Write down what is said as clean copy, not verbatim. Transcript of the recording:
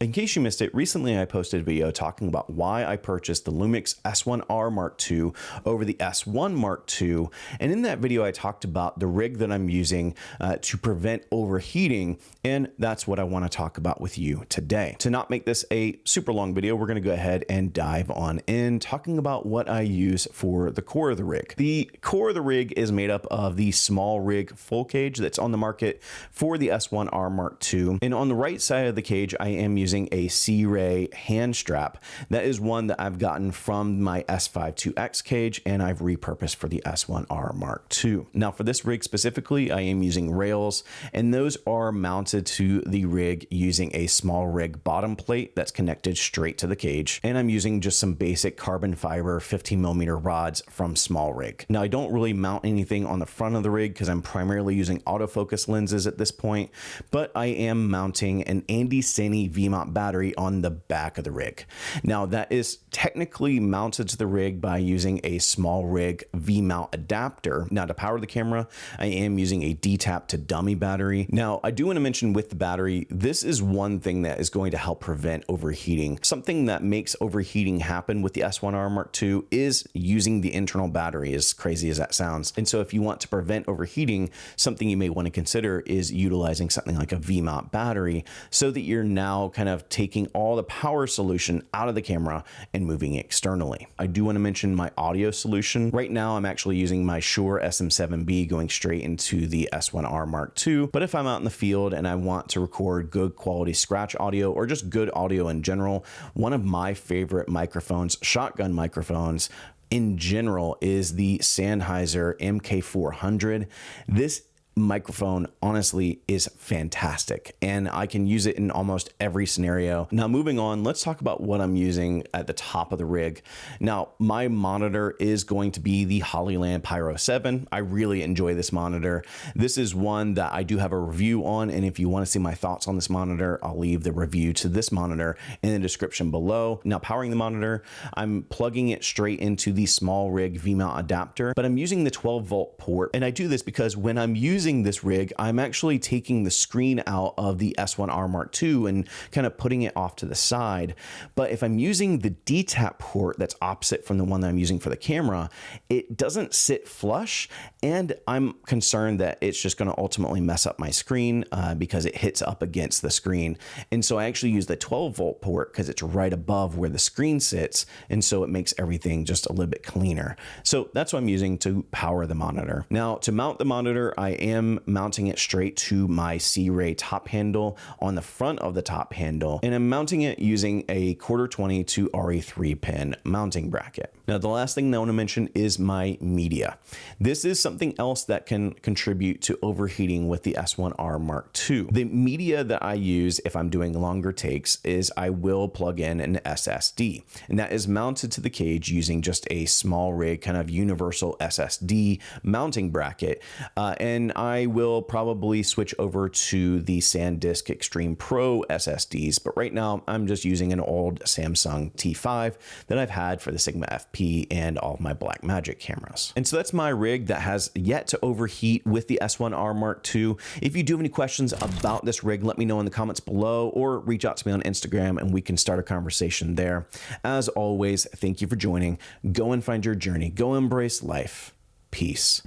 In case you missed it, recently I posted a video talking about why I purchased the Lumix S1R Mark II over the S1 Mark II. And in that video, I talked about the rig that I'm using to prevent overheating. And that's what I want to talk about with you today. To not make this a super long video, we're going to go ahead and dive on in talking about what I use for the core of the rig. The core of the rig is made up of the small rig full cage that's on the market for the S1R Mark II. And on the right side of the cage, I am using a S1Rii hand strap. That is one that I've gotten from my S52X cage and I've repurposed for the S1R Mark II. Now for this rig specifically, I am using rails, and those are mounted to the rig using a small rig bottom plate that's connected straight to the cage. And I'm using just some basic carbon fiber 15mm rods from Small Rig. Now I don't really mount anything on the front of the rig because I'm primarily using autofocus lenses at this point, but I am mounting an Andy Sani VMount battery on the back of the rig. Now that is technically mounted to the rig by using a Small Rig V-mount adapter. Now to power the camera, I am using a D-tap to dummy battery. Now I do want to mention with the battery, this is one thing that is going to help prevent overheating. Something that makes overheating happen with the S1R Mark II is using the internal battery, as crazy as that sounds. And so if you want to prevent overheating, something you may want to consider is utilizing something like a V-mount battery so that you're now kind of taking all the power solution out of the camera and moving it externally. I do want to mention my audio solution. Right now, I'm actually using my Shure SM7B going straight into the S1R Mark II. But if I'm out in the field and I want to record good quality scratch audio or just good audio in general, one of my favorite microphones, shotgun microphones in general, is the Sennheiser MK400. This microphone honestly is fantastic and I can use it in almost every scenario. Now moving on, let's talk about what I'm using at the top of the rig. Now my monitor is going to be the Hollyland Pyro 7. I really enjoy this monitor. This is one that I do have a review on, and if you want to see my thoughts on this monitor, I'll leave the review to this monitor in the description below. Now powering the monitor, I'm plugging it straight into the Small Rig V-mount adapter, but I'm using the 12-volt port, and I do this because when I'm using this rig, I'm actually taking the screen out of the S1R Mark II and kind of putting it off to the side. But if I'm using the D-tap port that's opposite from the one that I'm using for the camera, it doesn't sit flush, and I'm concerned that it's just going to ultimately mess up my screen because it hits up against the screen. And so I actually use the 12-volt port because it's right above where the screen sits, and so it makes everything just a little bit cleaner. So that's what I'm using to power the monitor. Now to mount the monitor, I am mounting it straight to my S1Rii top handle on the front of the top handle, and I'm mounting it using a 1/4 to RE3 pin mounting bracket. Now the last thing that I want to mention is my media. This is something else that can contribute to overheating with the S1R Mark II. The media that I use if I'm doing longer takes is I will plug in an SSD, and that is mounted to the cage using just a Small Rig kind of universal SSD mounting bracket, and I will probably switch over to the SanDisk Extreme Pro SSDs, but right now I'm just using an old Samsung T5 that I've had for the Sigma FP and all of my Blackmagic cameras. And so that's my rig that has yet to overheat with the S1R Mark II. If you do have any questions about this rig, let me know in the comments below or reach out to me on Instagram and we can start a conversation there. As always, thank you for joining. Go and find your journey. Go embrace life. Peace.